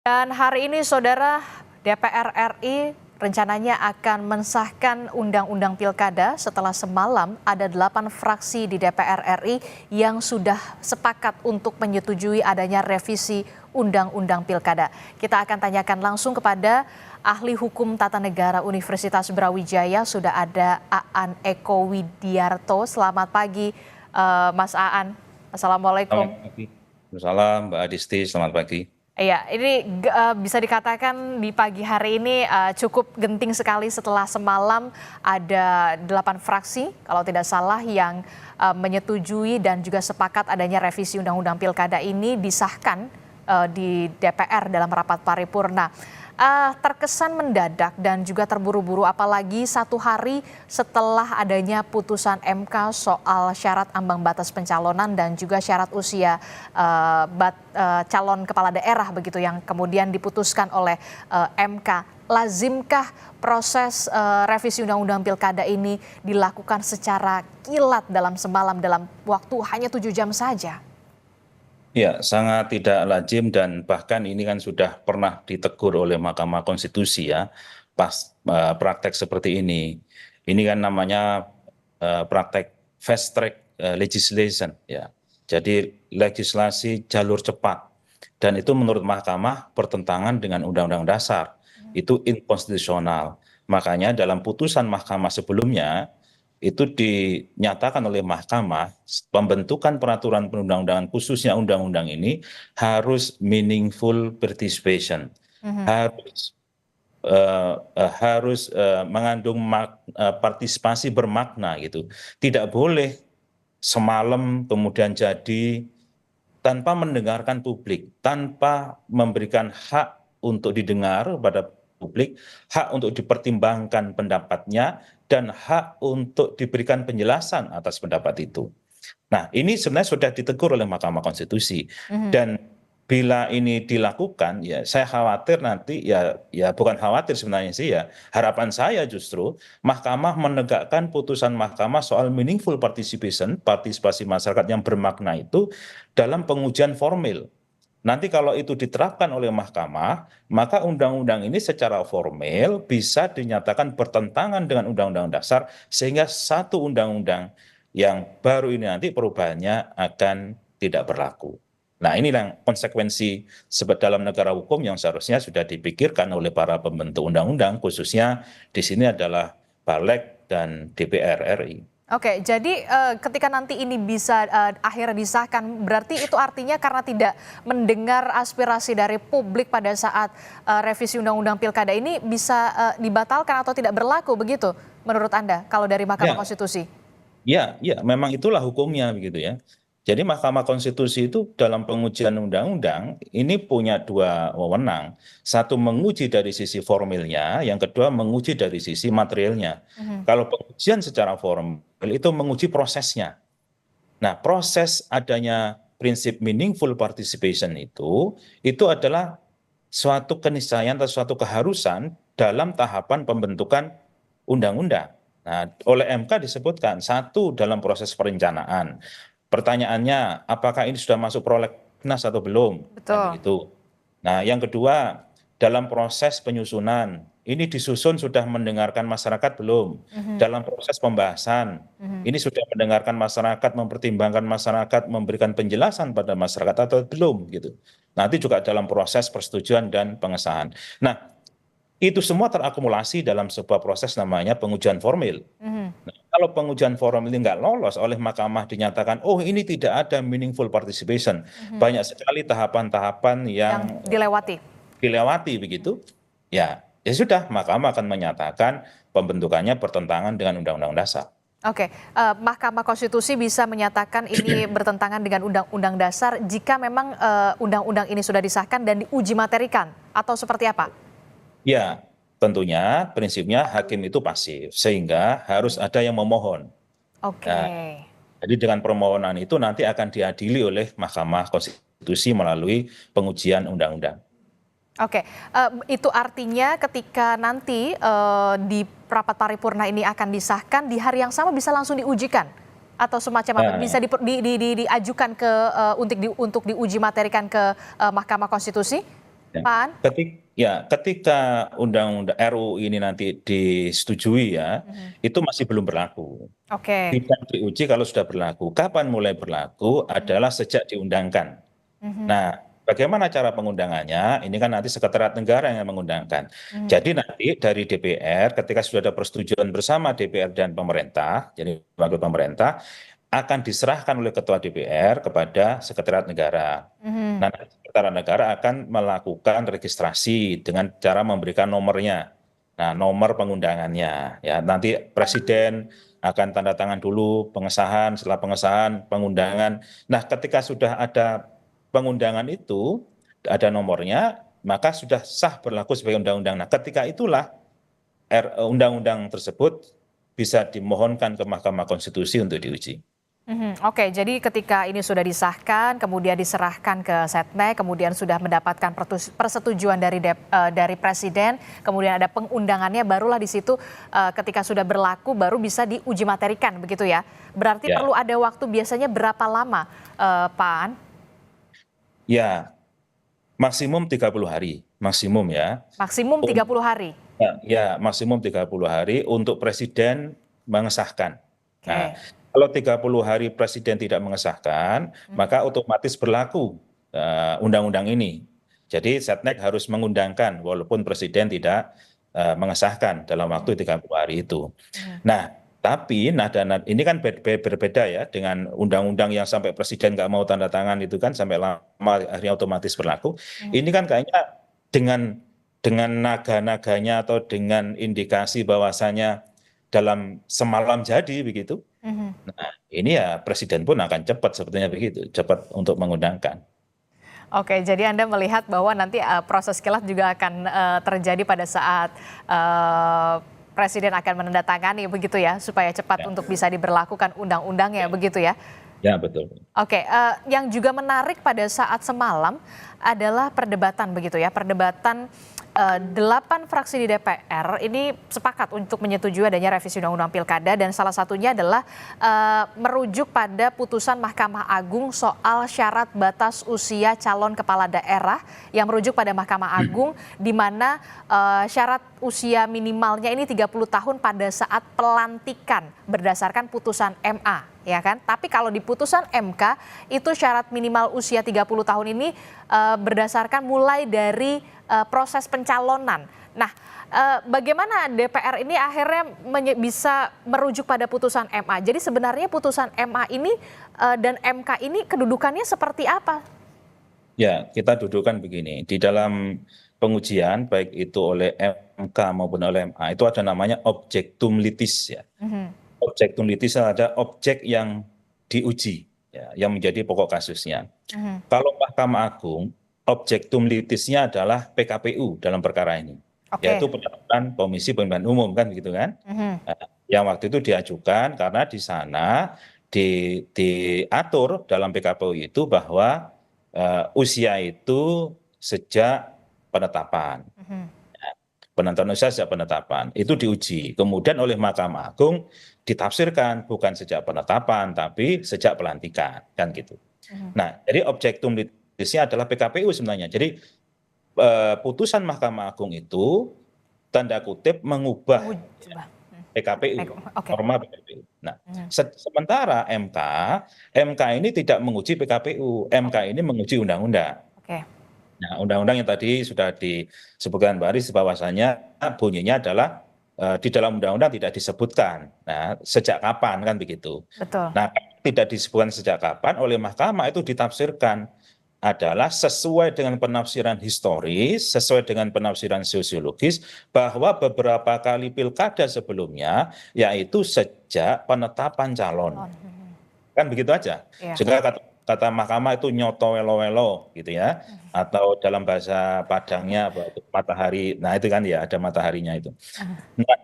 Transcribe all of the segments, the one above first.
Dan hari ini Saudara, DPR RI rencananya akan mensahkan Undang-Undang Pilkada setelah semalam ada 8 fraksi di DPR RI yang sudah sepakat untuk menyetujui adanya revisi Undang-Undang Pilkada. Kita akan tanyakan langsung kepada ahli hukum tata negara Universitas Brawijaya, sudah ada Aan Eko Widiarto. Selamat pagi Mas Aan. Assalamualaikum. Selamat pagi. Waalaikumsalam, Mbak Adisti, selamat pagi. Iya, ini bisa dikatakan di pagi hari ini cukup genting sekali setelah semalam ada 8 fraksi, kalau tidak salah, yang menyetujui dan juga sepakat adanya revisi Undang-Undang Pilkada ini disahkan di DPR dalam rapat paripurna. Terkesan mendadak dan juga terburu-buru, apalagi satu hari setelah adanya putusan MK soal syarat ambang batas pencalonan dan juga syarat usia calon kepala daerah begitu yang kemudian diputuskan oleh MK. Lazimkah proses revisi Undang-Undang Pilkada ini dilakukan secara kilat dalam semalam dalam waktu hanya 7 jam saja? Ya, sangat tidak lazim dan bahkan ini kan sudah pernah ditegur oleh Mahkamah Konstitusi ya, pas praktek seperti ini. Ini kan namanya praktek fast track legislation ya. Jadi legislasi jalur cepat. Dan itu menurut Mahkamah bertentangan dengan Undang-Undang Dasar. Itu inkonstitusional. Makanya dalam putusan Mahkamah sebelumnya itu dinyatakan oleh Mahkamah pembentukan peraturan perundang-undangan khususnya undang-undang ini harus meaningful participation, harus mengandung partisipasi bermakna gitu. Tidak boleh semalam kemudian jadi tanpa mendengarkan publik, tanpa memberikan hak untuk didengar pada publik, hak untuk dipertimbangkan pendapatnya, dan hak untuk diberikan penjelasan atas pendapat itu. Nah, ini sebenarnya sudah ditegur oleh Mahkamah Konstitusi. Dan bila ini dilakukan, ya saya khawatir nanti, ya bukan khawatir sebenarnya sih ya, harapan saya justru Mahkamah menegakkan putusan Mahkamah soal meaningful participation, partisipasi masyarakat yang bermakna itu dalam pengujian formil. Nanti kalau itu diterapkan oleh Mahkamah, maka undang-undang ini secara formil bisa dinyatakan bertentangan dengan Undang-Undang Dasar, sehingga satu undang-undang yang baru ini nanti perubahannya akan tidak berlaku. Nah, inilah konsekuensi dalam negara hukum yang seharusnya sudah dipikirkan oleh para pembentuk undang-undang, khususnya di sini adalah Balik dan DPR RI. Oke, jadi ketika nanti ini bisa akhirnya disahkan, berarti itu artinya karena tidak mendengar aspirasi dari publik pada saat revisi Undang-Undang Pilkada ini bisa dibatalkan atau tidak berlaku begitu menurut Anda kalau dari Mahkamah Konstitusi? Ya, memang itulah hukumnya begitu ya. Jadi Mahkamah Konstitusi itu dalam pengujian undang-undang ini punya dua wewenang. Satu menguji dari sisi formilnya, yang kedua menguji dari sisi materialnya. Kalau pengujian secara formal itu menguji prosesnya. Nah, proses adanya prinsip meaningful participation itu adalah suatu keniscayaan atau suatu keharusan dalam tahapan pembentukan undang-undang. Nah, oleh MK disebutkan satu dalam proses perencanaan. Pertanyaannya, apakah ini sudah masuk prolegnas atau belum? Betul. Nah, yang kedua, dalam proses penyusunan, ini disusun sudah mendengarkan masyarakat belum? Dalam proses pembahasan, ini sudah mendengarkan masyarakat, mempertimbangkan masyarakat, memberikan penjelasan pada masyarakat atau belum? Gitu. Nanti juga dalam proses persetujuan dan pengesahan. Nah, itu semua terakumulasi dalam sebuah proses namanya pengujian formil. Nah, kalau pengujian formil ini nggak lolos oleh Mahkamah dinyatakan, oh ini tidak ada meaningful participation. Banyak sekali tahapan-tahapan yang dilewati begitu. Ya sudah, Mahkamah akan menyatakan pembentukannya bertentangan dengan Undang-Undang Dasar. Oke, Mahkamah Konstitusi bisa menyatakan ini bertentangan dengan Undang-Undang Dasar jika memang undang-undang ini sudah disahkan dan diuji materikan, atau seperti apa? Ya, tentunya prinsipnya hakim itu pasif, sehingga harus ada yang memohon. Oke. Jadi dengan permohonan itu nanti akan diadili oleh Mahkamah Konstitusi melalui pengujian undang-undang. Oke, itu artinya ketika nanti di rapat paripurna ini akan disahkan, di hari yang sama bisa langsung diujikan? Atau semacam apa? Bisa diajukan untuk diuji materikan ke Mahkamah Konstitusi? Ya. Pak An? Ketika undang-undang RUU ini nanti disetujui ya, Mhm. itu masih belum berlaku. Oke. Bisa diuji kalau sudah berlaku. Kapan mulai berlaku Mhm. adalah sejak diundangkan. Mhm. Nah, bagaimana cara pengundangannya? Ini kan nanti Sekretariat Negara yang mengundangkan. Mhm. Jadi nanti dari DPR, ketika sudah ada persetujuan bersama DPR dan pemerintah, jadi wakil pemerintah, akan diserahkan oleh Ketua DPR kepada Sekretariat Negara. Mhm. Nah, Sekretariat Negara akan melakukan registrasi dengan cara memberikan nomornya. Nah, nomor pengundangannya. Ya, nanti Presiden akan tanda tangan dulu pengesahan, setelah pengesahan, pengundangan. Nah, ketika sudah ada pengundangan itu, ada nomornya, maka sudah sah berlaku sebagai undang-undang. Nah, ketika itulah undang-undang tersebut bisa dimohonkan ke Mahkamah Konstitusi untuk diuji. Mhm. Oke, jadi ketika ini sudah disahkan, kemudian diserahkan ke Setnek, kemudian sudah mendapatkan persetujuan dari Presiden, kemudian ada pengundangannya, barulah di situ ketika sudah berlaku baru bisa diuji materikan, begitu ya. Berarti Ya, perlu ada waktu biasanya berapa lama, Pak An? ya, maksimum 30 hari, maksimum ya. Maksimum 30 hari. Maksimum 30 hari untuk Presiden mengesahkan. Nah, Oke. kalau 30 hari Presiden tidak mengesahkan, Mhm. maka otomatis berlaku undang-undang ini. Jadi Setnek harus mengundangkan walaupun Presiden tidak mengesahkan dalam waktu Mhm. 30 hari itu. Mhm. Nah, tapi ini kan berbeda ya dengan undang-undang yang sampai Presiden nggak mau tanda tangan itu kan sampai lama akhirnya otomatis berlaku. Mhm. Ini kan kayaknya dengan naga-naganya atau dengan indikasi bahwasanya dalam semalam jadi begitu. Mhm. Nah, ini ya Presiden pun akan cepat sepertinya begitu, cepat untuk mengundangkan. Oke, jadi Anda melihat bahwa nanti proses kilat juga akan terjadi pada saat Presiden akan menandatangani begitu ya, supaya cepat Ya, untuk bisa diberlakukan undang-undangnya begitu ya. ya betul. Oke, yang juga menarik pada saat semalam adalah perdebatan begitu ya, perdebatan 8 fraksi di DPR ini sepakat untuk menyetujui adanya revisi Undang-Undang Pilkada dan salah satunya adalah merujuk pada putusan Mahkamah Agung soal syarat batas usia calon kepala daerah yang merujuk pada Mahkamah Agung di mana syarat usia minimalnya ini 30 tahun pada saat pelantikan berdasarkan putusan MA. Ya kan? Tapi kalau di putusan MK itu syarat minimal usia 30 tahun ini berdasarkan mulai dari proses pencalonan. Nah, bagaimana DPR ini akhirnya bisa merujuk pada putusan MA? Jadi sebenarnya putusan MA ini dan MK ini kedudukannya seperti apa? Ya, kita dudukkan begini, di dalam pengujian baik itu oleh MK maupun oleh MA itu ada namanya objektum litis ya. Mhm. Objektum litis ada objek yang diuji, ya, yang menjadi pokok kasusnya. Mhm. Kalau Mahkamah Agung, objektum litisnya adalah PKPU dalam perkara ini, Oke. yaitu penetapan Komisi Pemilihan Umum kan begitu kan? Mhm. Nah, yang waktu itu diajukan karena di sana diatur dalam PKPU itu bahwa usia itu sejak penetapan. Mhm. Penentuan usia sejak penetapan itu diuji. Kemudian oleh Mahkamah Agung ditafsirkan bukan sejak penetapan tapi sejak pelantikan kan gitu. Mhm. Nah, jadi objektum litisnya adalah PKPU sebenarnya. Jadi putusan Mahkamah Agung itu tanda kutip mengubah Coba. PKPU, Oke. norma PKPU. Nah, Mhm. sementara MK ini tidak menguji PKPU, MK ini menguji undang-undang. Oke. Nah, undang-undang yang tadi sudah disebutkan Mbak Aris bahwasanya bunyinya adalah di dalam undang-undang tidak disebutkan. Nah, sejak kapan kan begitu. Betul. Nah, tidak disebutkan sejak kapan oleh Mahkamah itu ditafsirkan adalah sesuai dengan penafsiran historis, sesuai dengan penafsiran sosiologis bahwa beberapa kali pilkada sebelumnya yaitu sejak penetapan calon. Calon. Mhm. Kan begitu aja. Iya. Sehingga kata Mahkamah itu nyoto welo-welo gitu ya. Atau dalam bahasa Padangnya apa itu, matahari. Nah itu kan ya ada mataharinya itu. Nah,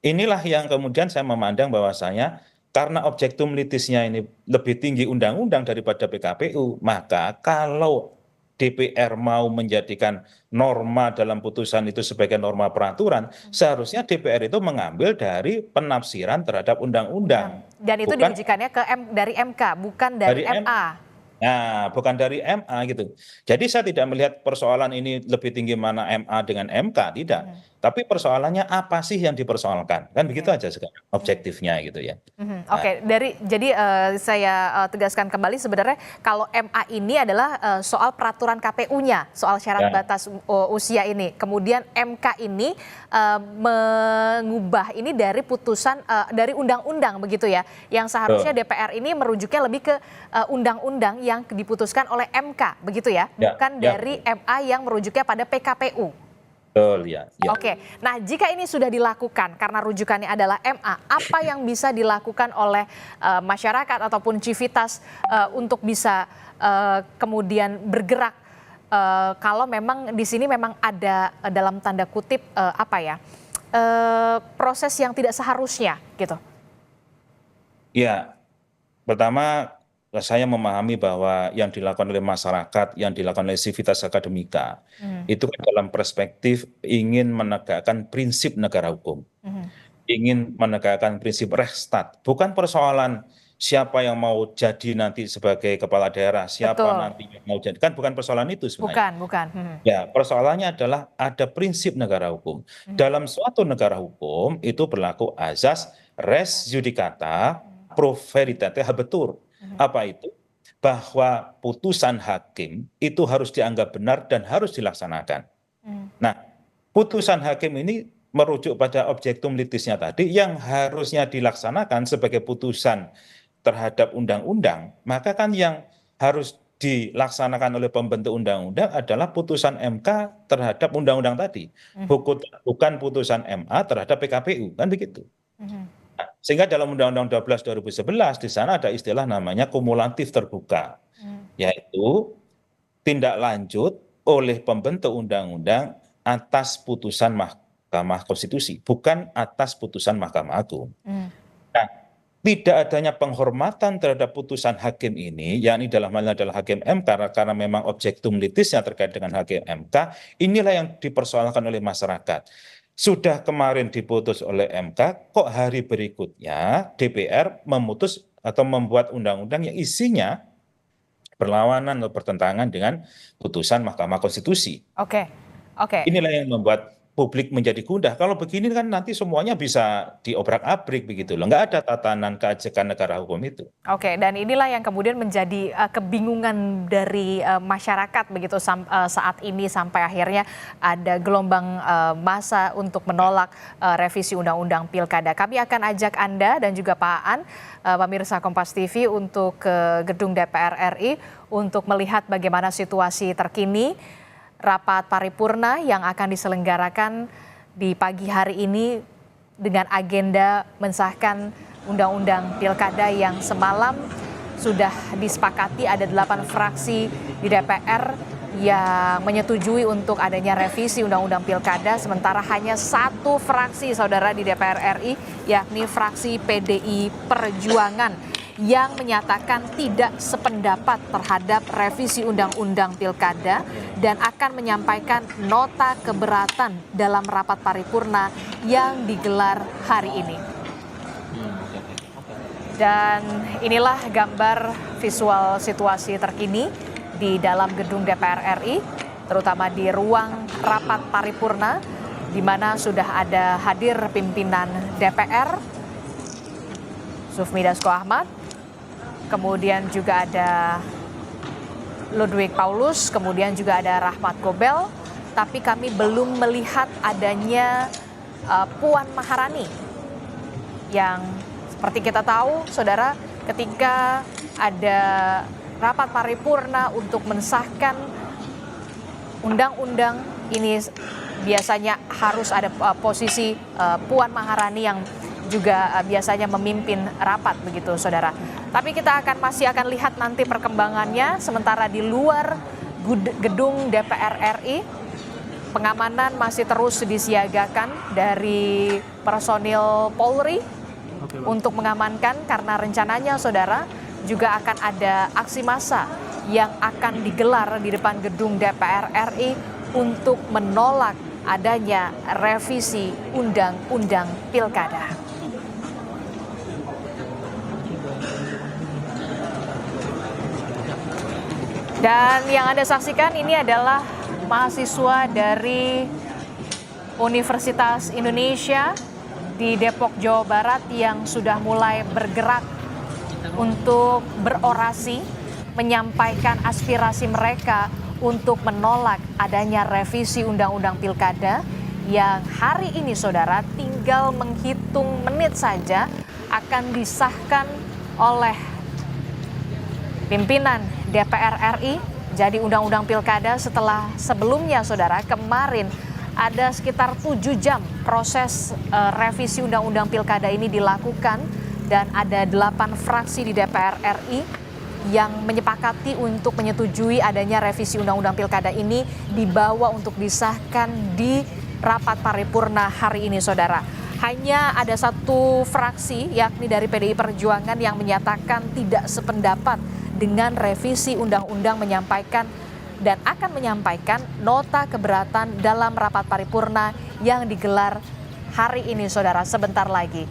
inilah yang kemudian saya memandang bahwasanya karena objektum litisnya ini lebih tinggi undang-undang daripada PKPU, maka kalau DPR mau menjadikan norma dalam putusan itu sebagai norma peraturan, seharusnya DPR itu mengambil dari penafsiran terhadap undang-undang, Dan itu bukan diujikannya dari MK, bukan dari dari MA. Nah, bukan dari MA gitu. Jadi saya tidak melihat persoalan ini lebih tinggi mana MA dengan MK, tidak. Mhm. Tapi persoalannya apa sih yang dipersoalkan? Kan begitu Oke. aja sekarang objektifnya gitu ya. Mhm, Nah, oke, jadi saya tegaskan kembali sebenarnya kalau MA ini adalah soal peraturan KPU-nya, soal syarat ya, batas usia ini. Kemudian MK ini mengubah ini dari putusan dari undang-undang begitu ya, yang seharusnya betul. DPR ini merujuknya lebih ke undang-undang yang diputuskan oleh MK begitu ya, Ya, bukan ya, dari MA yang merujuknya pada PKPU. betul ya, ya. Oke, nah jika ini sudah dilakukan karena rujukannya adalah MA, apa yang bisa dilakukan oleh masyarakat ataupun civitas untuk bisa kemudian bergerak kalau memang di sini memang ada dalam tanda kutip apa ya proses yang tidak seharusnya gitu. Ya, pertama saya memahami bahwa yang dilakukan oleh masyarakat, yang dilakukan oleh civitas akademika, Mhm, itu kan dalam perspektif ingin menegakkan prinsip negara hukum. mhm. Ingin menegakkan prinsip Rechtsstaat, bukan persoalan siapa yang mau jadi nanti sebagai kepala daerah, siapa Betul, nanti yang mau jadi, kan bukan persoalan itu sebenarnya. bukan, bukan. Mhm, Ya, persoalannya adalah ada prinsip negara hukum. mhm. Dalam suatu negara hukum itu berlaku azas res judicata pro veritate habetur. Mhm, Apa itu? Bahwa putusan hakim itu harus dianggap benar dan harus dilaksanakan. mhm, Nah, putusan hakim ini merujuk pada objektum litisnya tadi yang harusnya dilaksanakan sebagai putusan terhadap undang-undang, maka kan yang harus dilaksanakan oleh pembentuk undang-undang adalah putusan MK terhadap undang-undang tadi, mhm, bukan putusan MA terhadap PKPU, kan begitu. mhm, Sehingga dalam Undang-Undang 12 2011 di sana ada istilah namanya kumulatif terbuka, mhm, yaitu tindak lanjut oleh pembentuk undang-undang atas putusan Mahkamah Konstitusi, bukan atas putusan Mahkamah Agung. mhm. Nah, tidak adanya penghormatan terhadap putusan hakim ini, yakni dalam hal ini adalah hakim MK, karena memang objektum litisnya terkait dengan hakim MK, inilah yang dipersoalkan oleh masyarakat. Sudah kemarin diputus oleh MK, kok hari berikutnya DPR memutus atau membuat undang-undang yang isinya berlawanan atau bertentangan dengan putusan Mahkamah Konstitusi. Oke, oke. Inilah yang membuat publik menjadi gundah. Kalau begini kan nanti semuanya bisa diobrak-abrik begitu loh. Nggak ada tatanan keajekan negara hukum itu. Oke, dan inilah yang kemudian menjadi kebingungan dari masyarakat begitu saat ini sampai akhirnya ada gelombang massa untuk menolak revisi Undang-Undang Pilkada. Kami akan ajak Anda dan juga Pak Aan, pemirsa Kompas TV untuk ke gedung DPR RI untuk melihat bagaimana situasi terkini rapat paripurna yang akan diselenggarakan di pagi hari ini dengan agenda mensahkan Undang-Undang Pilkada yang semalam sudah disepakati ada 8 fraksi di DPR yang menyetujui untuk adanya revisi Undang-Undang Pilkada, sementara hanya satu fraksi saudara di DPR RI yakni fraksi PDI Perjuangan yang menyatakan tidak sependapat terhadap revisi Undang-Undang Pilkada dan akan menyampaikan nota keberatan dalam rapat paripurna yang digelar hari ini. Dan inilah gambar visual situasi terkini di dalam gedung DPR RI, terutama di ruang rapat paripurna, di mana sudah ada hadir pimpinan DPR, Sufmi Dasko Ahmad, kemudian juga ada Ludwig Paulus, kemudian juga ada Rahmat Gobel, tapi kami belum melihat adanya Puan Maharani yang seperti kita tahu, saudara, ketika ada rapat paripurna untuk mensahkan undang-undang ini biasanya harus ada posisi Puan Maharani yang juga biasanya memimpin rapat begitu saudara. Tapi kita masih akan lihat nanti perkembangannya. Sementara di luar gedung DPR RI pengamanan masih terus disiagakan dari personil Polri untuk mengamankan karena rencananya saudara juga akan ada aksi massa yang akan digelar di depan gedung DPR RI untuk menolak adanya revisi Undang-Undang Pilkada. Dan yang Anda saksikan ini adalah mahasiswa dari Universitas Indonesia di Depok, Jawa Barat yang sudah mulai bergerak untuk berorasi, menyampaikan aspirasi mereka untuk menolak adanya revisi Undang-Undang Pilkada yang hari ini saudara tinggal menghitung menit saja akan disahkan oleh pimpinan DPR RI jadi Undang-Undang Pilkada setelah sebelumnya saudara kemarin ada sekitar 7 jam proses revisi Undang-Undang Pilkada ini dilakukan dan ada 8 fraksi di DPR RI yang menyepakati untuk menyetujui adanya revisi Undang-Undang Pilkada ini dibawa untuk disahkan di rapat paripurna hari ini saudara. Hanya ada satu fraksi yakni dari PDI Perjuangan yang menyatakan tidak sependapat dengan revisi undang-undang menyampaikan dan akan menyampaikan nota keberatan dalam rapat paripurna yang digelar hari ini saudara sebentar lagi.